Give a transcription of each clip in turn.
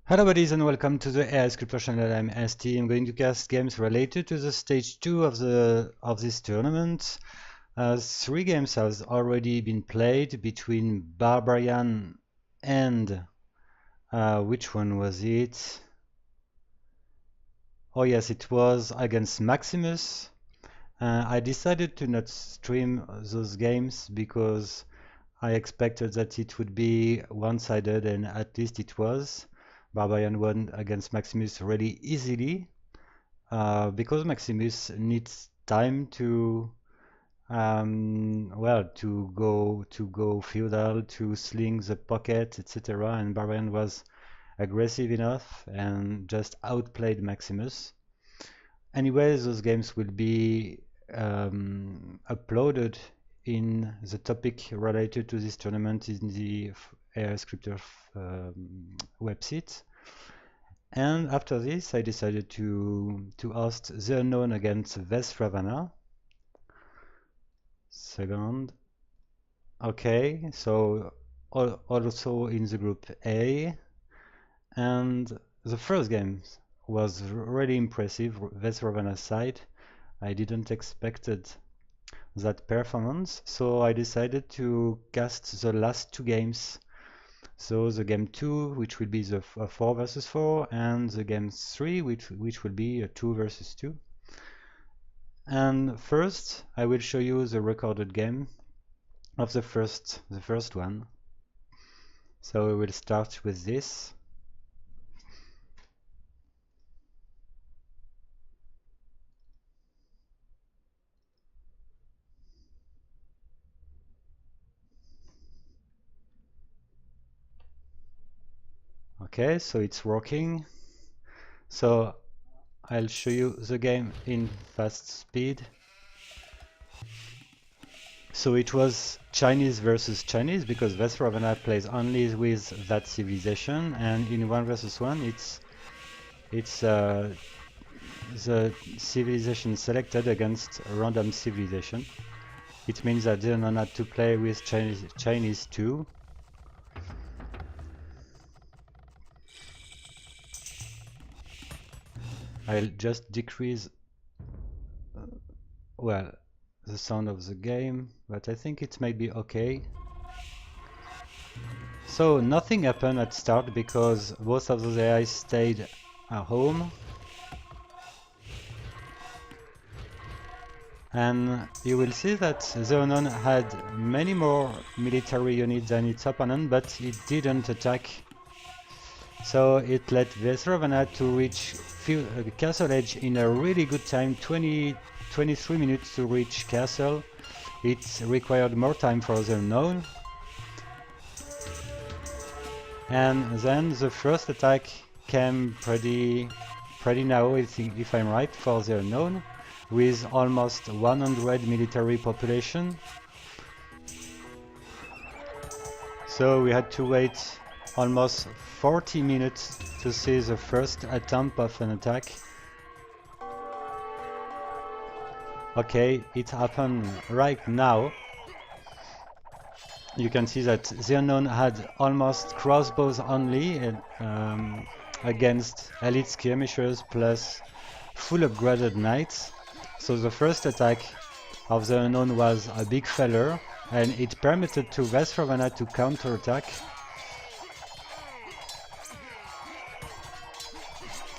Hello buddies and welcome to the AIScripters channel. I'm Esty. I'm going to cast games related to the stage 2 of this tournament. 3 games have already been played between Barbarian and which one was it? Oh yes, it was against Maximus. I decided to not stream those games because I expected that it would be one-sided, and at least it was. Barbarian won against Maximus really easily because Maximus needs time to go feudal, to sling the pocket, etc. And Barbarian was aggressive enough and just outplayed Maximus. Anyway, those games will be uploaded in the topic related to this tournament in the AIScripters website. And after this, I decided to host The Unknown against Vaisravana. Second. Okay, so also in the group A. And the first game was really impressive, Vaisravana's side. I didn't expected that performance, so I decided to cast the last 2 games. So the game 2, which will be the 4 versus 4, and the game 3, which will be a 2 versus 2. And first, I will show you the recorded game of the first one. So we will start with this. Okay, so it's working. So I'll show you the game in fast speed. So it was Chinese versus Chinese because Vaisravana plays only with that civilization, and in 1 versus 1 it's the civilization selected against a random civilization. It means that they don't have to play with Chinese too. I'll just decrease well the sound of the game, but I think it might be okay. So nothing happened at start because both of those AIs stayed at home. And you will see that the Unknown had many more military units than its opponent, but it didn't attack. So it let Vaisravana to reach Castle Edge in a really good time, 23 minutes to reach Castle. It required more time for the Unknown. And then the first attack came pretty now, if I'm right, for the Unknown, with almost 100 military population. So we had to wait almost 40 minutes to see the first attempt of an attack. Okay, it happened right now. You can see that the Unknown had almost crossbows only against elite skirmishers plus full upgraded knights. So the first attack of the Unknown was a big failure, and it permitted to Vaisravana to counterattack.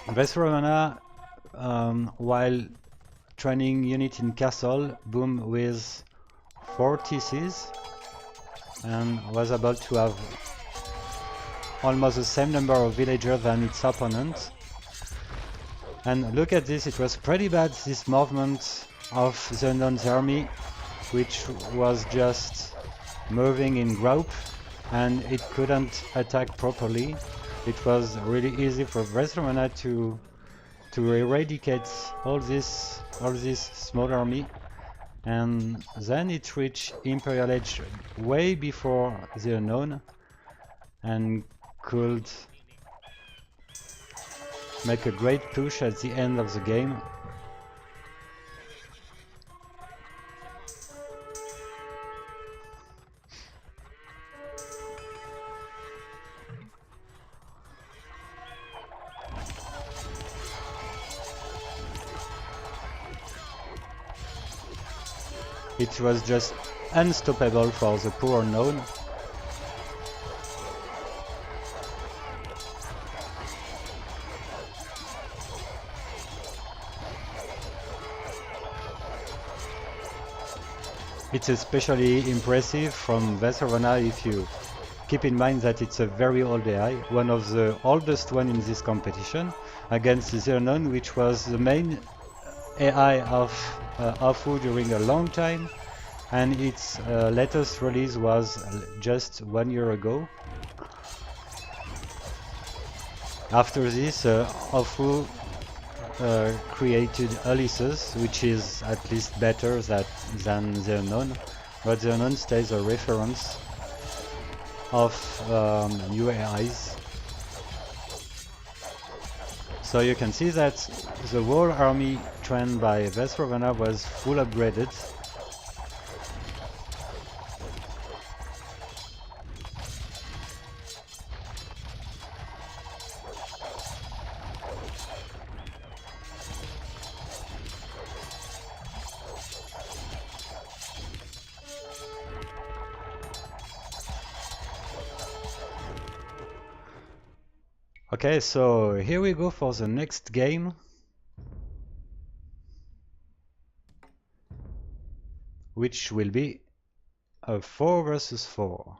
Vaisravana, while training unit in castle, boomed with 4 TCs and was able to have almost the same number of villagers than its opponent. And look at this, it was pretty bad, this movement of the Unknown's army, which was just moving in group, and it couldn't attack properly. It was really easy for Vaisravana to eradicate all this small army, and then it reached Imperial Edge way before the Unknown and could make a great push at the end of the game. It was just unstoppable for the poor unknown. It's especially impressive from Vaisravana if you keep in mind that it's a very old AI, one of the oldest one in this competition, against the unknown, which was the main AI of AFU during a long time, and its latest release was just 1 year ago. After this, AFU created Ulysses, which is at least better than the unknown, but the unknown stays a reference of new AIs. So you can see that the whole army trained by Vaisravana was full upgraded. Okay, so here we go for the next game. Which will be a 4 versus 4.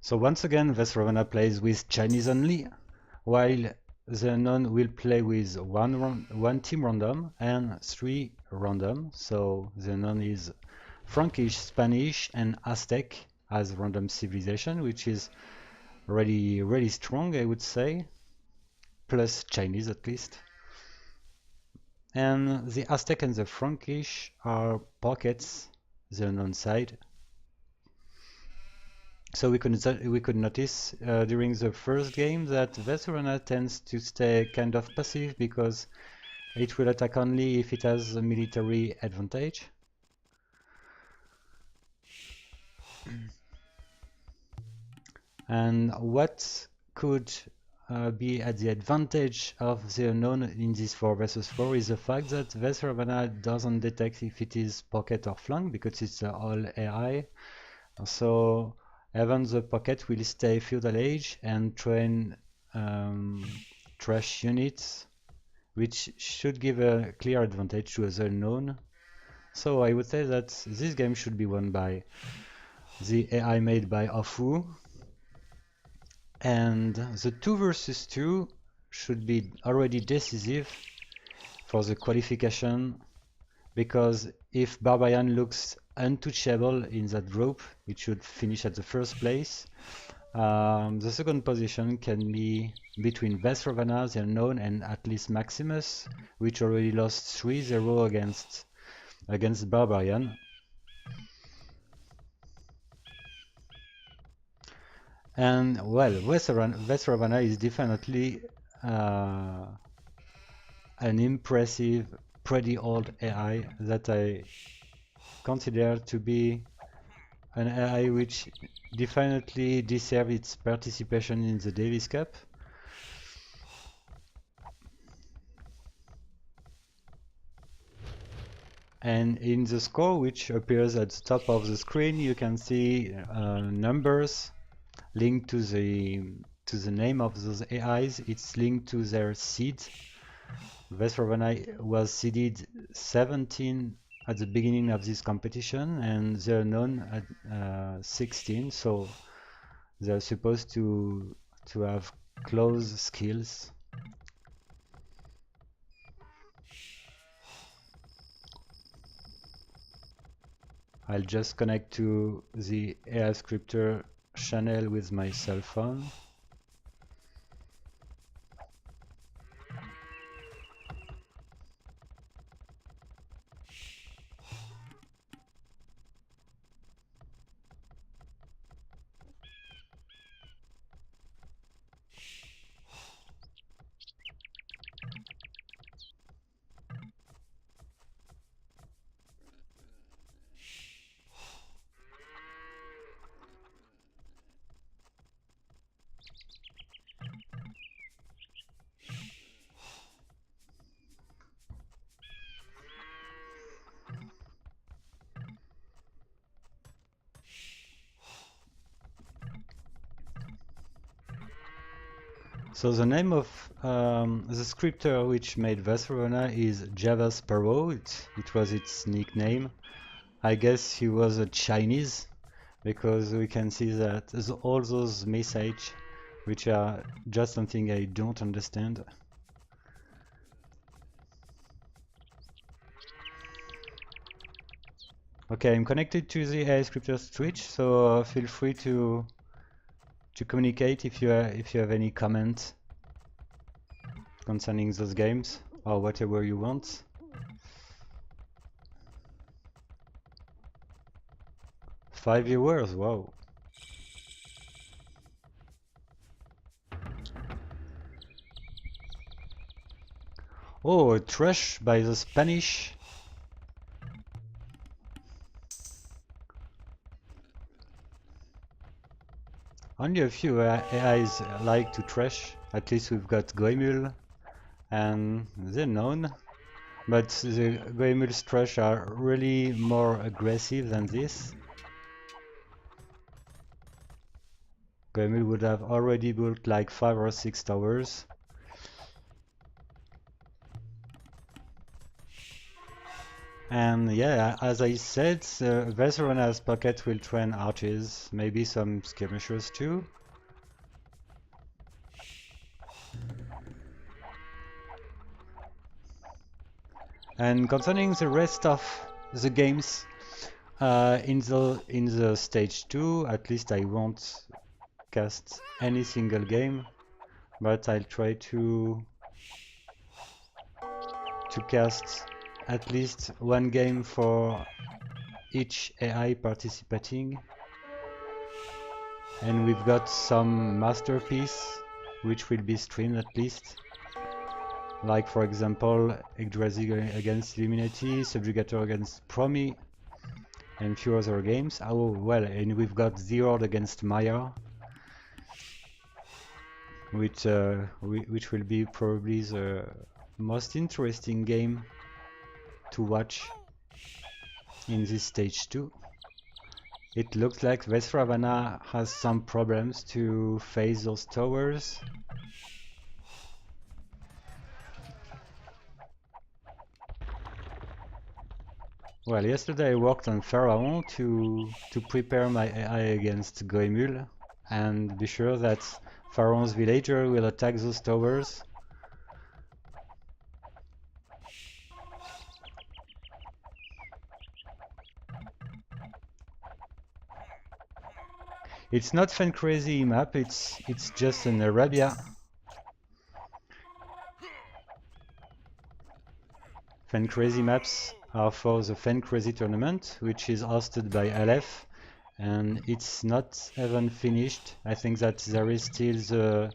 So once again, Vaisravana plays with Chinese only, while the unknown will play with one team random and 3 random. So the unknown is Frankish, Spanish, and Aztec as random civilization, which is really strong, I would say, plus Chinese at least. And the Aztec and the Frankish are pockets, the unknown side. So we could notice during the first game that Vaisravana tends to stay kind of passive because it will attack only if it has a military advantage. And what could be at the advantage of the unknown in this 4 versus 4 is the fact that Vaisravana doesn't detect if it is pocket or flank because it's all AI. So even the pocket will stay feudal age and train trash units, which should give a clear advantage to the unknown. So I would say that this game should be won by the AI made by Afu, and the 2 versus 2 should be already decisive for the qualification, because if Barbarian looks untouchable in that group, it should finish at the first place. The second position can be between Vaisravana, the unknown, and at least Maximus, which already lost 3-0 against Barbarian. And well, Vaisravana is definitely an impressive, pretty old AI that I consider to be an AI which definitely deserves its participation in the Davis Cup. And in the score, which appears at the top of the screen, you can see numbers linked to the name of those AIs. It's linked to their seed. Vaisravana was seeded 17 at the beginning of this competition, and they're known at 16. So they're supposed to have close skills. I'll just connect to the AIScripter channel with my cell phone. So the name of the scripter which made Vaisravana is Java Sparrow. It was its nickname. I guess he was a Chinese, because we can see that all those messages which are just something I don't understand. Okay, I'm connected to the AIScripters Twitch, so feel free to communicate if you have any comments concerning those games or whatever you want. Five viewers, wow. Oh, Trash by the Spanish. Only a few AIs like to trash. At least we've got Goemul, and they're known. But the Goemul's trash are really more aggressive than this. Goemul would have already built like 5 or 6 towers. And yeah, as I said, Vaisravana's pocket will train archers, maybe some skirmishers too. And concerning the rest of the games, in the stage 2, at least I won't cast any single game, but I'll try to cast at least one game for each AI participating. And we've got some masterpiece which will be streamed at least. Like for example, Yggdrasil against Illuminati, Subjugator against Promi, and few other games. Oh well, and we've got The Horde against Maya, which will be probably the most interesting game to watch in this stage 2. It looks like Vaisravana has some problems to face those towers. Well, yesterday I worked on Pharaon to prepare my AI against Goemul and be sure that Pharaon's villager will attack those towers. It's not Fan Crazy map, it's just an Arabia. Fan Crazy maps are for the Fan Crazy tournament, which is hosted by LF, and it's not even finished. I think that there is still the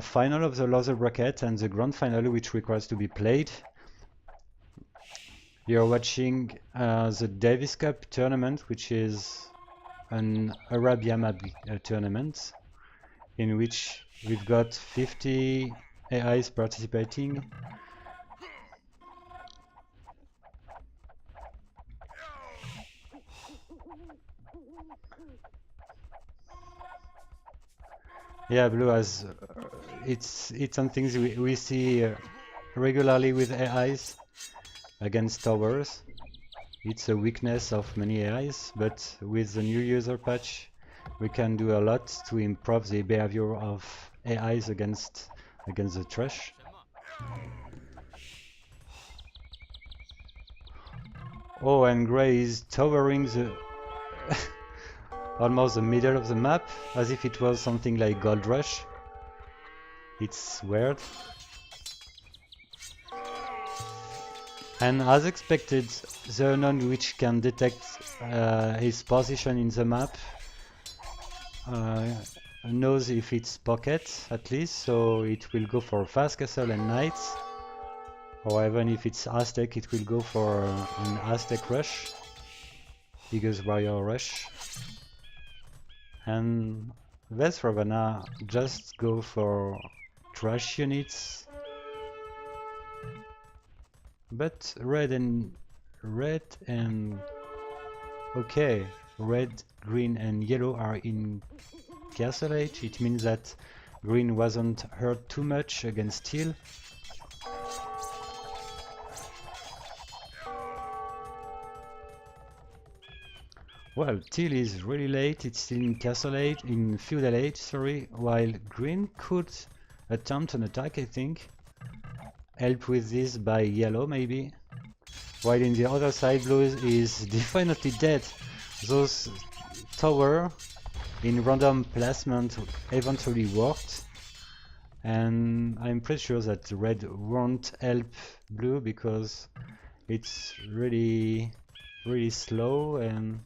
final of the loser bracket and the grand final, which requires to be played. You're watching the Davis Cup tournament, which is an Arabia map tournament in which we've got 50 AIs participating. Yeah, Blue has it's something we see regularly with AIs against towers. It's a weakness of many AIs, but with the new user patch, we can do a lot to improve the behavior of AIs against the trash. Oh, and Grey is towering the almost the middle of the map, as if it was something like Gold Rush. It's weird. And as expected, the unknown which can detect his position in the map knows if it's pocket at least, so it will go for Fast Castle and Knights, or even if it's Aztec, it will go for an Aztec Rush, Eagle's Warrior Rush. And Vaisravana just go for trash units. But red and okay, red, green and yellow are in Castle Age. It means that green wasn't hurt too much against teal. Well, teal is really late, it's still in castle age, in feudal age, sorry, while green could attempt an attack, I think. Help with this by yellow, maybe. While in the other side, blue is definitely dead. Those tower in random placement eventually worked. And I'm pretty sure that red won't help blue because it's really slow and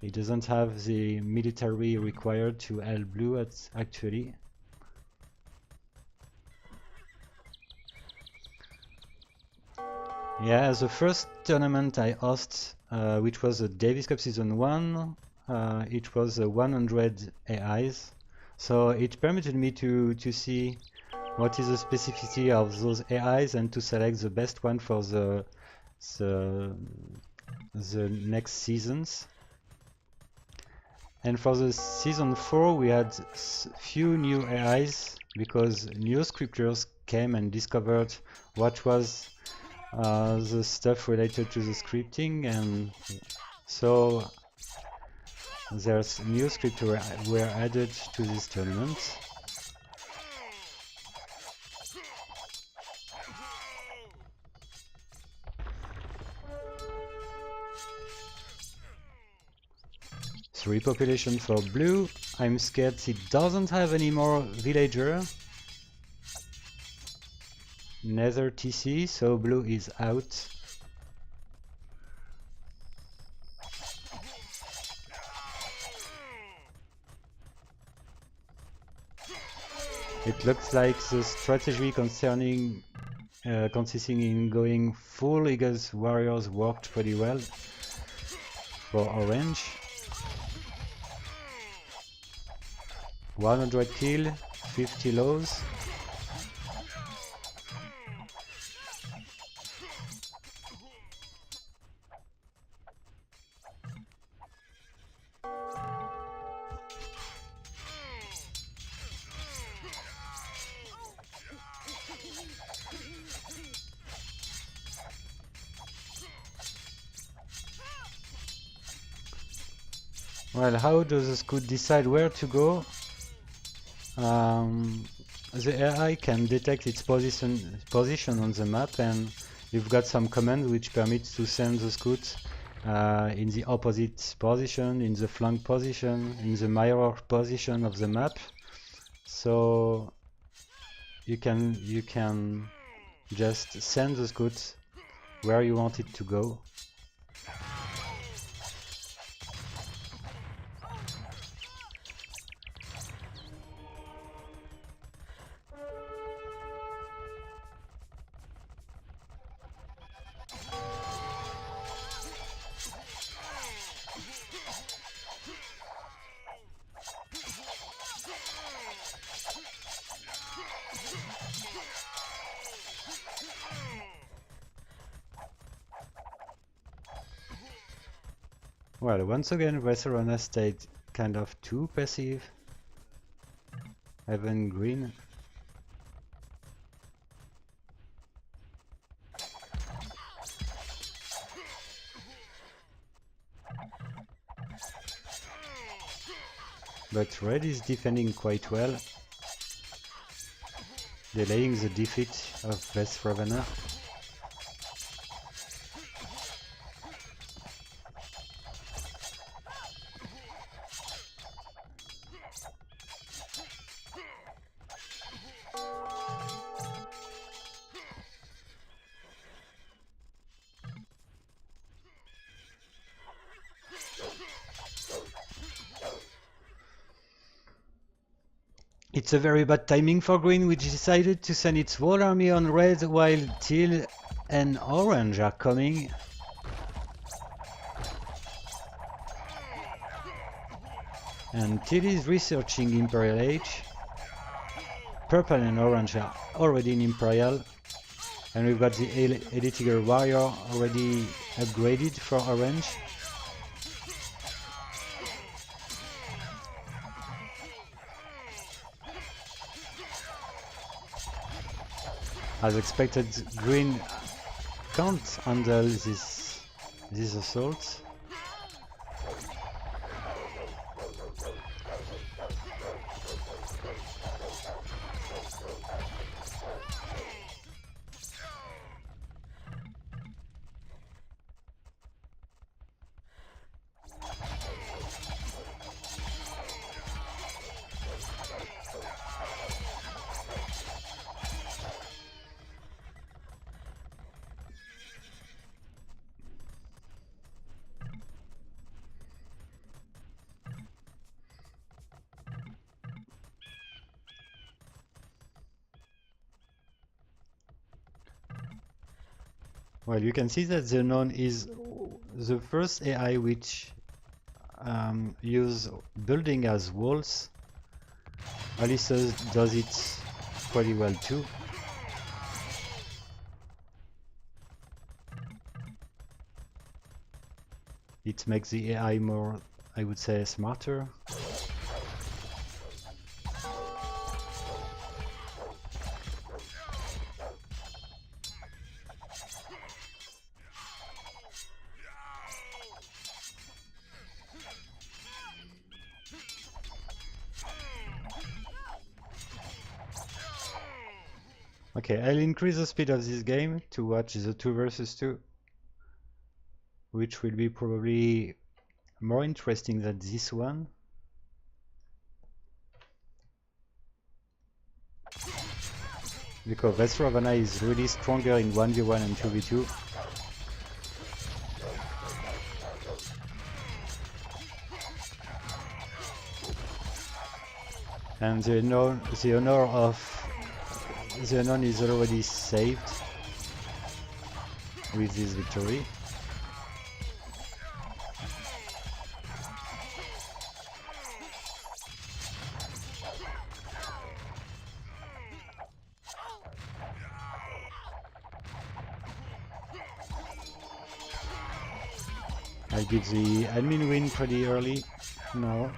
it doesn't have the military required to help blue actually. Yeah, the first tournament I host, which was the Davis Cup Season 1, it was 100 AIs. So it permitted me to see what is the specificity of those AIs and to select the best one for the next seasons. And for the season 4 we had few new AIs because new scripters came and discovered what was the stuff related to the scripting, and so there's new scriptures were added to this tournament. Three population for blue. I'm scared it doesn't have any more villager. Nether TC, so blue is out. It looks like the strategy consisting in going full Eagles Warriors worked pretty well for orange. 100 kill, 50 lows. Well, how does the scout decide where to go? The AI can detect its position on the map, and you've got some commands which permits to send the scout in the opposite position, in the flank position, in the mirror position of the map. So you can just send the scout where you want it to go. Well, once again, Vaisravana stayed kind of too passive. Even green. But red is defending quite well, delaying the defeat of Vaisravana. It's a very bad timing for green, which decided to send its whole army on red while teal and orange are coming. And teal is researching Imperial Age. Purple and orange are already in Imperial. And we've got the Elite Eagle Warrior already upgraded for orange. As expected, green can't handle this assault. Well, you can see that the Unknown is the first AI which use building as walls. Alice does it pretty well too. It makes the AI more, I would say, smarter. Okay, I'll increase the speed of this game to watch the 2 versus 2, which will be probably more interesting than this one. Because Vaisravana is really stronger in 1v1 and 2v2. And the honor of the Unknown is already saved with this victory. I give the admin win pretty early now.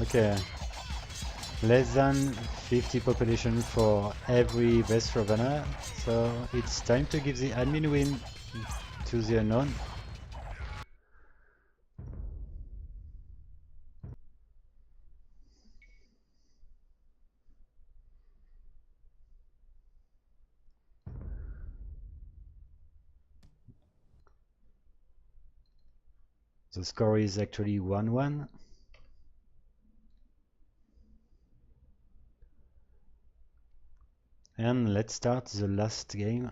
Okay, less than 50 population for every Vaisravana, so it's time to give the admin win to the Unknown. The score is actually 1-1. And let's start the last game.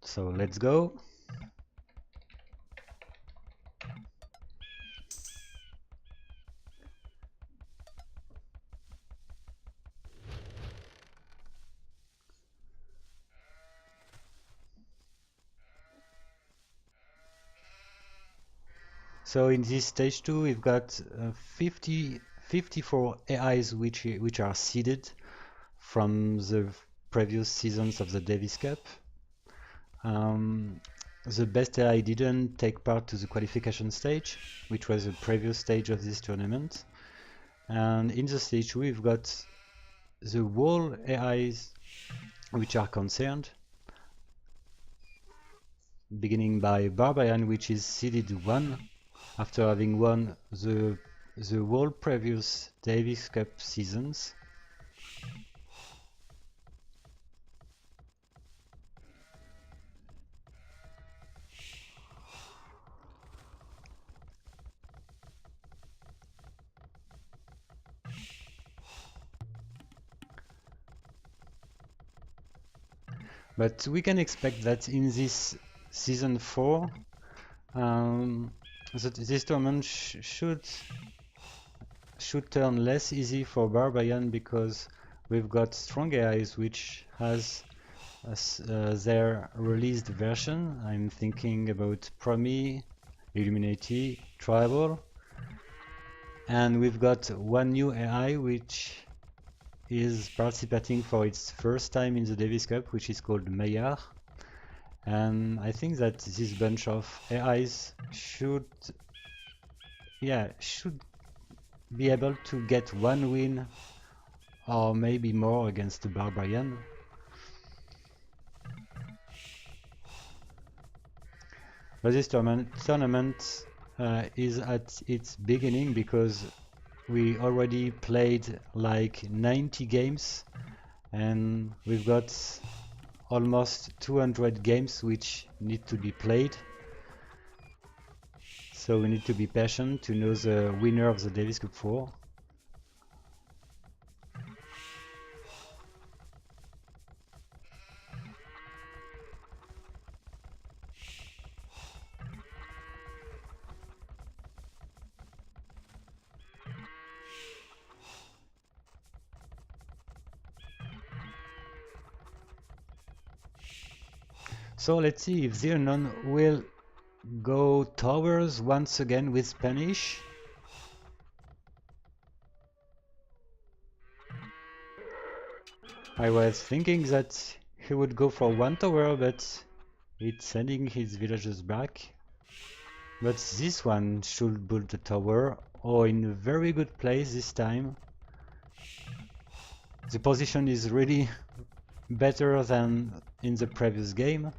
So let's go. So in this stage 2 we've got 54 AIs which are seeded from the previous seasons of the Davis Cup. The best AI didn't take part to the qualification stage, which was the previous stage of this tournament. And in the stage 2 we've got the whole AIs which are concerned, beginning by Barbarian, which is seeded 1 after having won the whole previous Davis Cup seasons. But we can expect that in this season 4, that this tournament should turn less easy for Barbarian because we've got strong AIs which has their released version. I'm thinking about Promi, Illuminati, Tribal, and we've got one new AI which is participating for its first time in the Davis Cup, which is called Maillard. And I think that this bunch of AIs should be able to get one win or maybe more against the Barbarian. But this tournament is at its beginning because we already played like 90 games and we've got almost 200 games which need to be played. So we need to be patient to know the winner of the Davis Cup 4. So let's see if the unknown will go towers once again with Spanish. I was thinking that he would go for one tower, but it's sending his villagers back. But this one should build the tower, or in a very good place this time. The position is really better than in the previous game.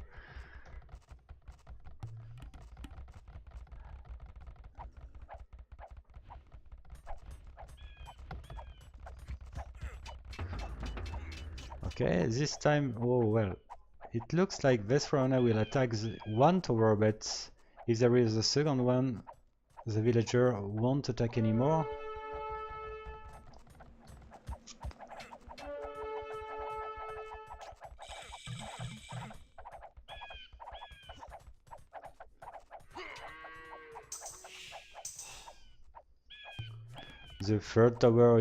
Okay, this time, oh well, it looks like Vaisravana will attack one tower, but if there is a second one, the villager won't attack anymore. The third tower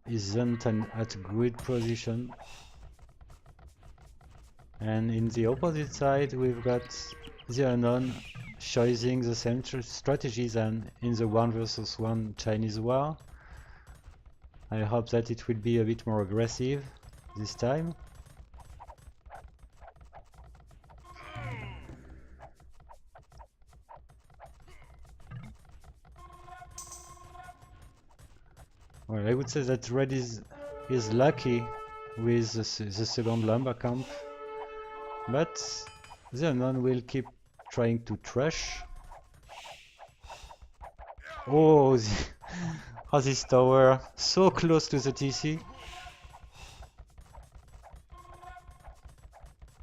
isn't at good position. And in the opposite side, we've got the unknown choosing the same strategies than in the 1 versus 1 Chinese war. I hope that it will be a bit more aggressive this time. Well, I would say that red is lucky with the second lumber camp, but the unknown will keep trying to trash. Oh, this tower, so close to the TC.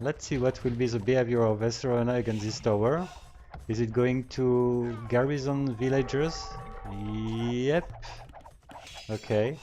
Let's see what will be the behavior of Vaisravana against this tower. Is it going to garrison villagers? Yep. Okay.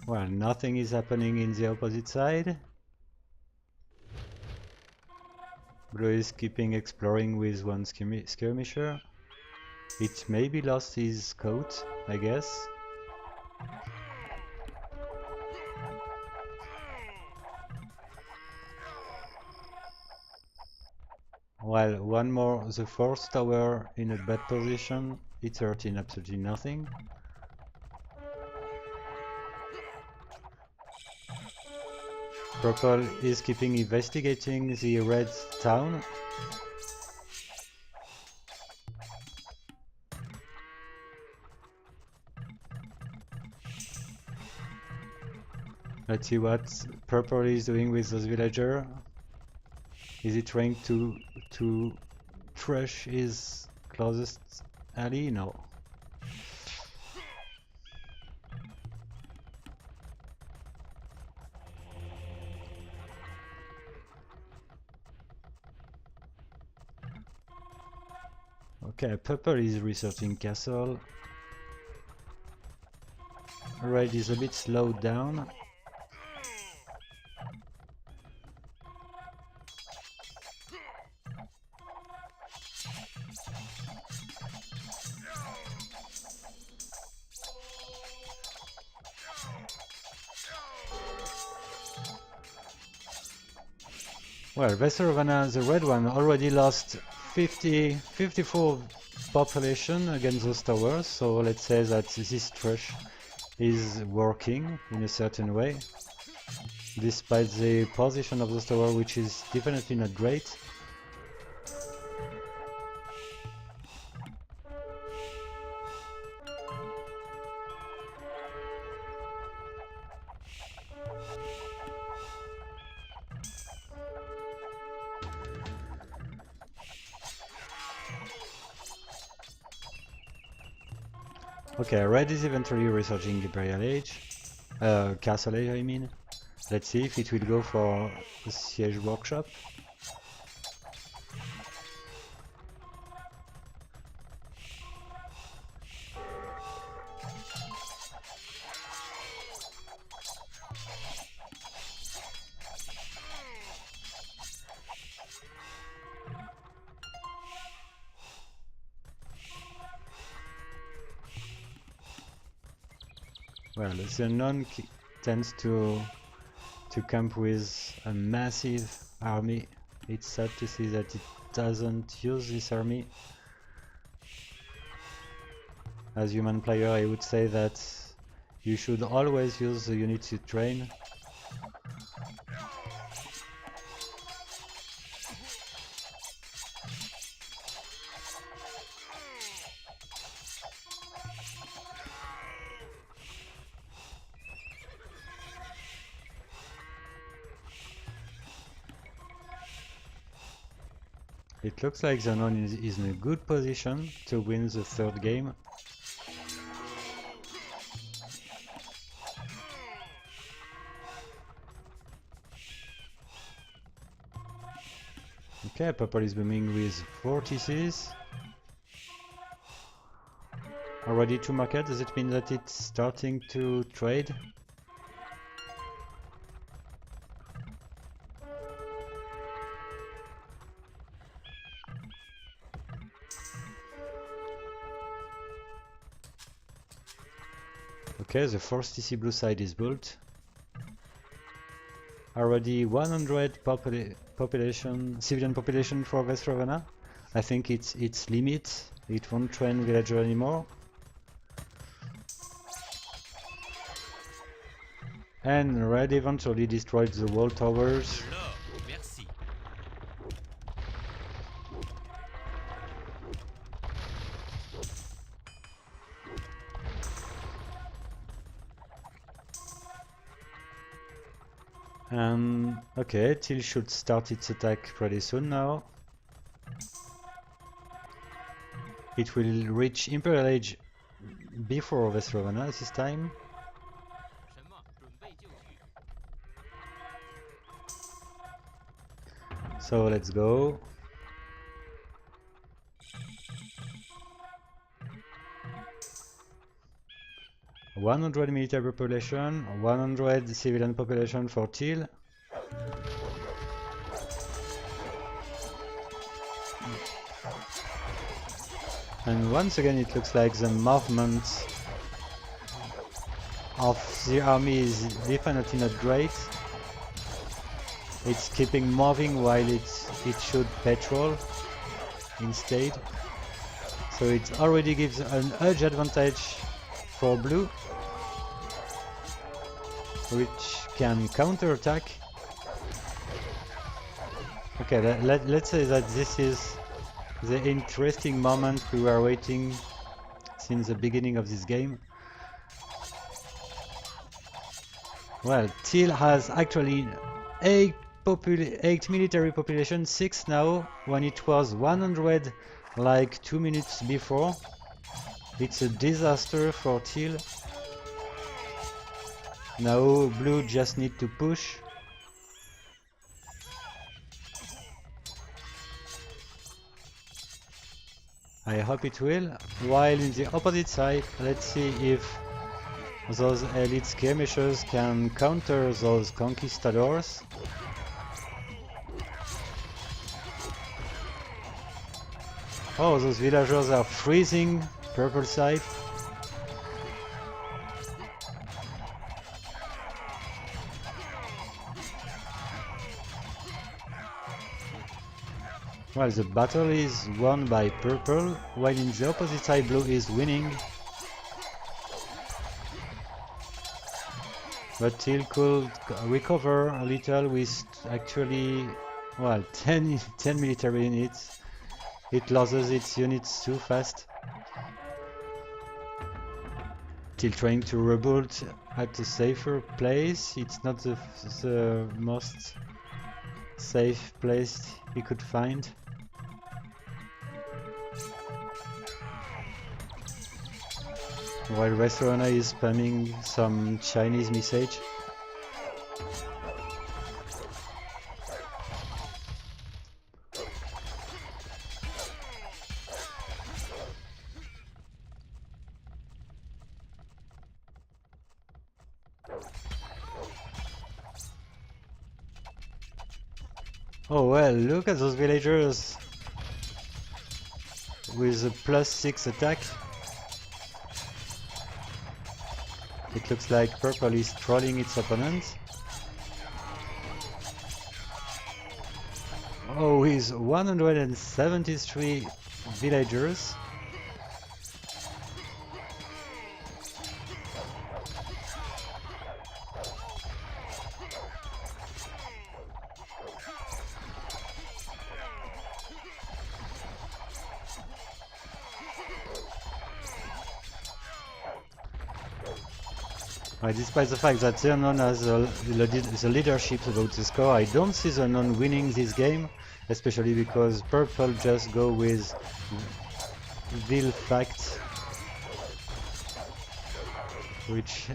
Well, nothing is happening in the opposite side. Blue is keeping exploring with one skirmisher. It maybe lost his coat, I guess. While one more, the fourth tower in a bad position, it's hurting absolutely nothing. Purple is keeping investigating the red town. Let's see what purple is doing with those villagers. Is he trying to trash his closest ally? No. Okay, purple is researching castle. Red is a bit slowed down. Well, Vaisravana, the red one, already lost 54 population against those towers, so let's say that this trush is working in a certain way, despite the position of those towers, which is definitely not great. Okay, red is eventually researching Imperial Age, Castle Age I mean. Let's see if it will go for the Siege Workshop. Well, the non tends to camp with a massive army. It's sad to see that it doesn't use this army. As human player, I would say that you should always use the units you train. It looks like the non is in a good position to win the third game. Okay, purple is booming with 4 TCs. Already to market, does it mean that it's starting to trade? Okay, the first TC blue side is built. Already 100 population, civilian population for Vaisravana. I think it's its limit. It won't train villager anymore. And red eventually destroyed the wall towers. Okay, Teal should start its attack pretty soon now. It will reach Imperial Age before Vaisravana this time. So let's go. $100 military population, 100 civilian population for Teal. And once again it looks like the movement of the army is definitely not great. It's keeping moving while it should patrol instead. So it already gives an edge advantage for blue, which can counterattack. Okay, let's say that this is the interesting moment we were waiting since the beginning of this game. Well, Teal has actually 8 military population, 6 now, when it was 100 like 2 minutes before. It's a disaster for Teal. Now blue just need to push. I hope it will. While in the opposite side, let's see if those elite skirmishers can counter those conquistadors. Oh, those villagers are freezing purple side. Well, the battle is won by purple, while in the opposite side blue is winning. But Teal could recover a little with actually, well, 10 military units. It loses its units too fast. Teal trying to rebuild at a safer place. It's not the most safe place he could find. While Vaisravana is spamming some Chinese message. Oh well, look at those villagers with a +6 attack. It looks like purple is trolling its opponent. Oh, with 173 villagers. Despite the fact that the unknown has the leadership about the score, I don't see the unknown winning this game, especially because purple just go with vil facts, which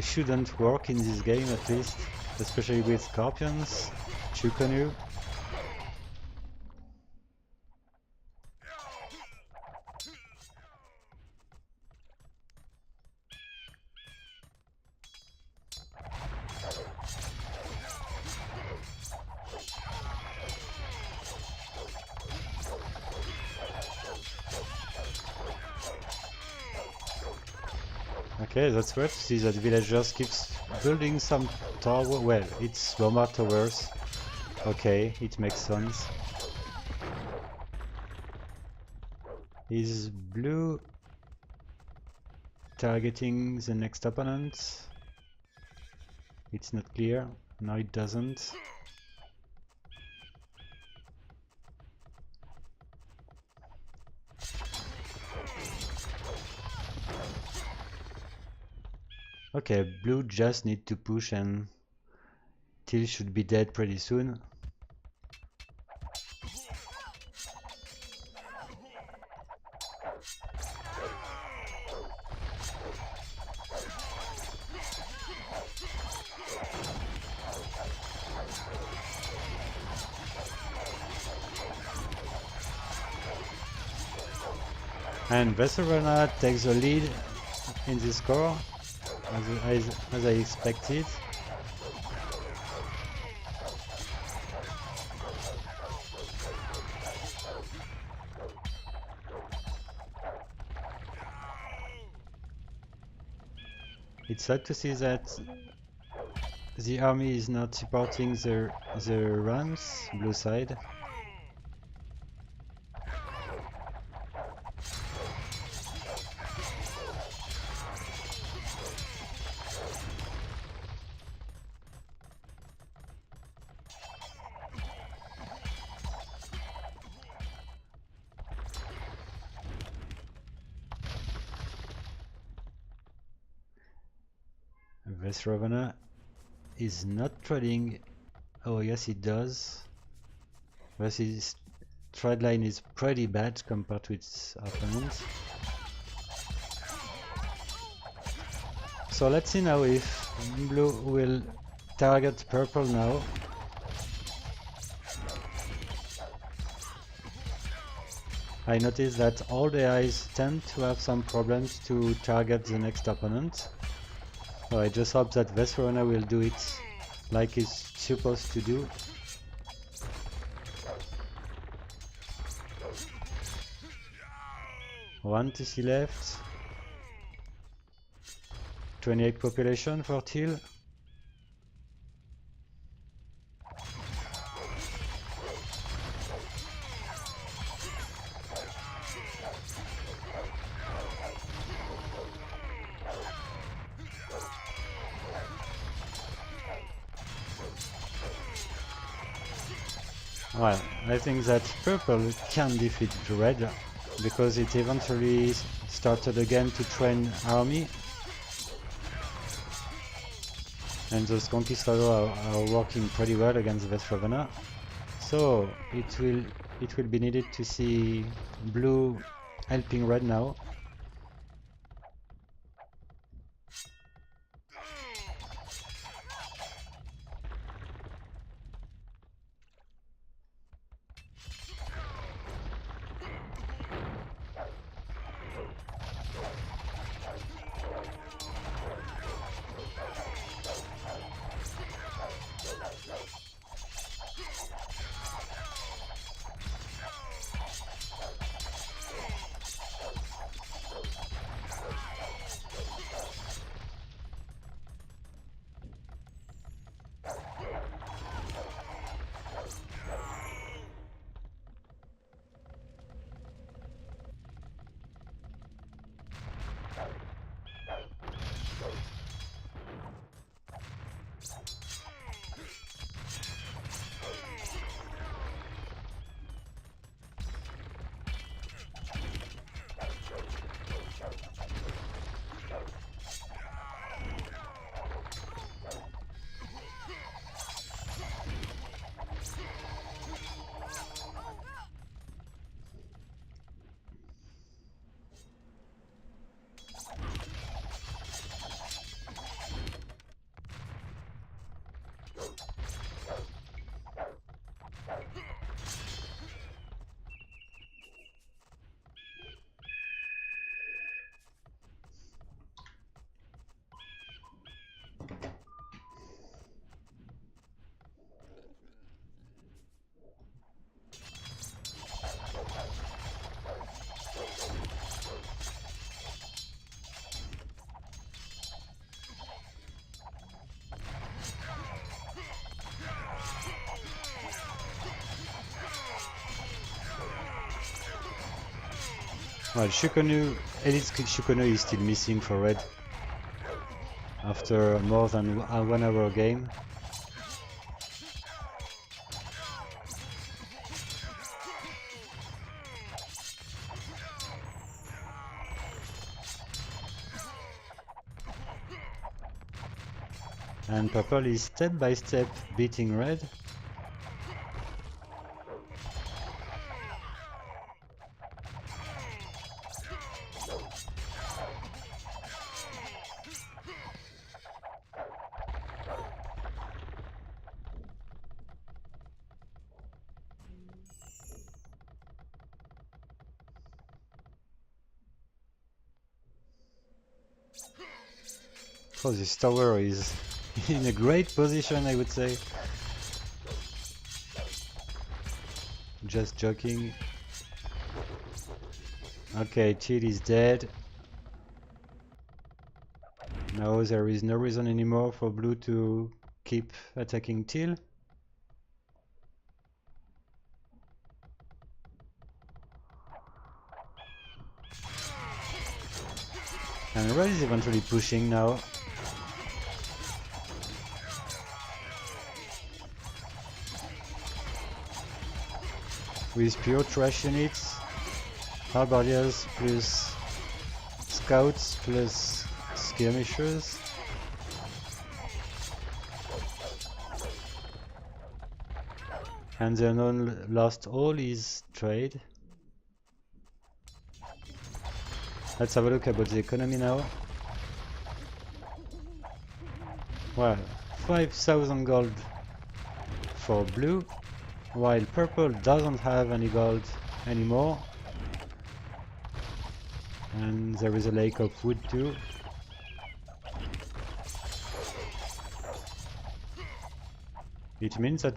shouldn't work in this game at least, especially with scorpions, Chukonu. Okay, that's weird to see that villagers keeps building some tower. Well, it's bomber towers. Okay, it makes sense. Is blue targeting the next opponent? It's not clear. No, it doesn't. Okay, blue just need to push and Teal should be dead pretty soon. And Vaisravana takes the lead in this score, as I expected. It's sad to see that the army is not supporting the rams, blue side. Vaisravana is not trading. Oh yes, it does. But his trade line is pretty bad compared to its opponents. So let's see now if blue will target purple now. I noticed that all the AIs tend to have some problems to target the next opponent. So I just hope that Vaisravana will do it like it's supposed to do. One TC left. 28 population for Till. Well, I think that purple can defeat red because it eventually started again to train army, and those conquistadors are working pretty well against Vaisravana. So it will be needed to see blue helping red now. Well, Elite Shukonu is still missing for red after more than a 1 hour game. And purple is step by step beating red. Oh, this tower is in a great position, I would say. Just joking. Okay, Till is dead. Now there is no reason anymore for blue to keep attacking Till. And red is eventually pushing now. With pure trash units, halberdiers plus scouts plus skirmishers. And the unknown lost all his trade. Let's have a look about the economy now. Well, 5,000 gold for blue, while purple doesn't have any gold anymore. And there is a lake of wood too. It means that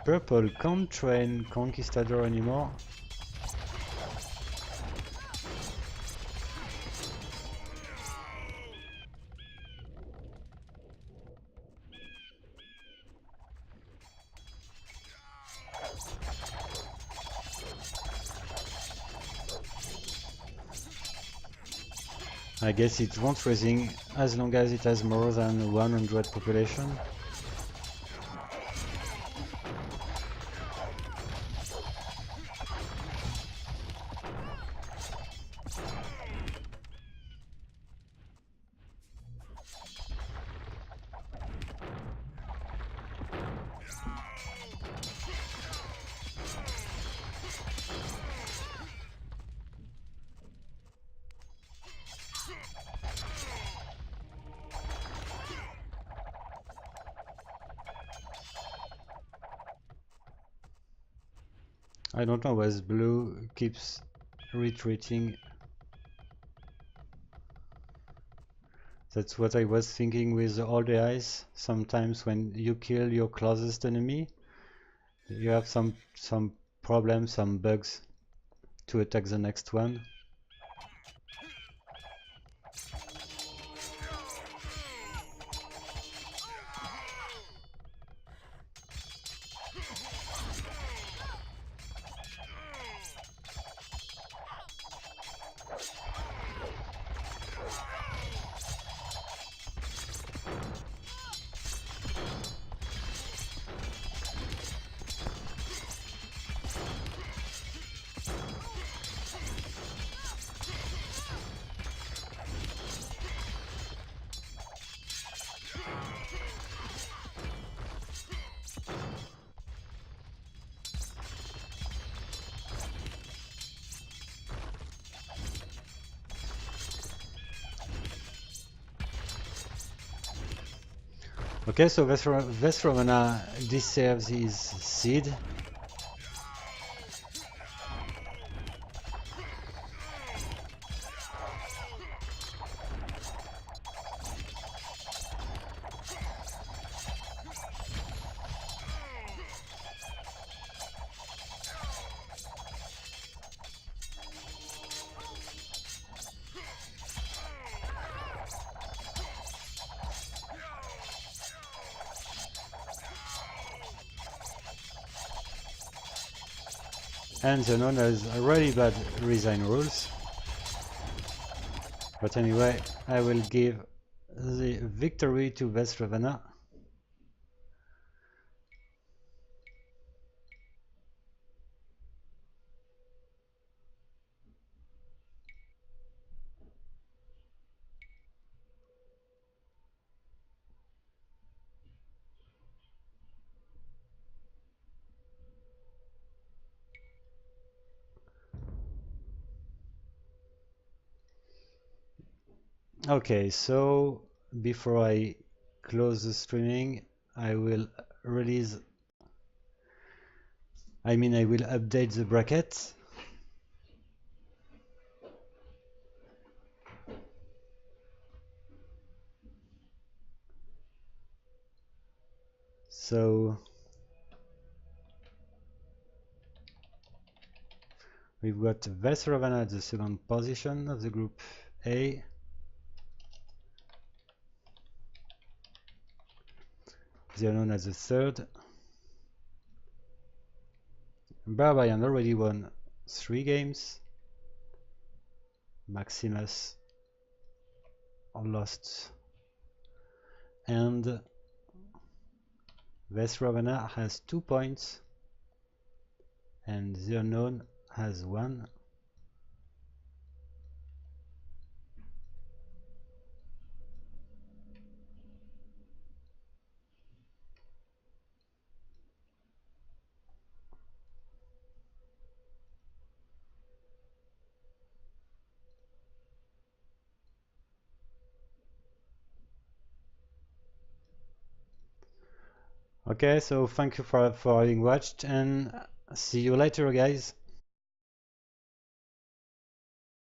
purple can't train Conquistador anymore. I guess it won't raising as long as it has more than 100 population. I don't know why blue keeps retreating. That's what I was thinking with all the eyes. Sometimes when you kill your closest enemy, you have some problems, some bugs to attack the next one. Okay, so Vaisravana deserves his seed. And the known as really bad resign rules. But anyway, I will give the victory to Vaisravana. Okay, so before I close the streaming, I will release, I will update the bracket. So we've got Vaisravana at the second position of the group A. The unknown as the third. Barbarian already won 3 games. Maximus lost. And Vaisravana has 2 points. And the unknown has 1. Okay, so thank you for having watched, and see you later, guys.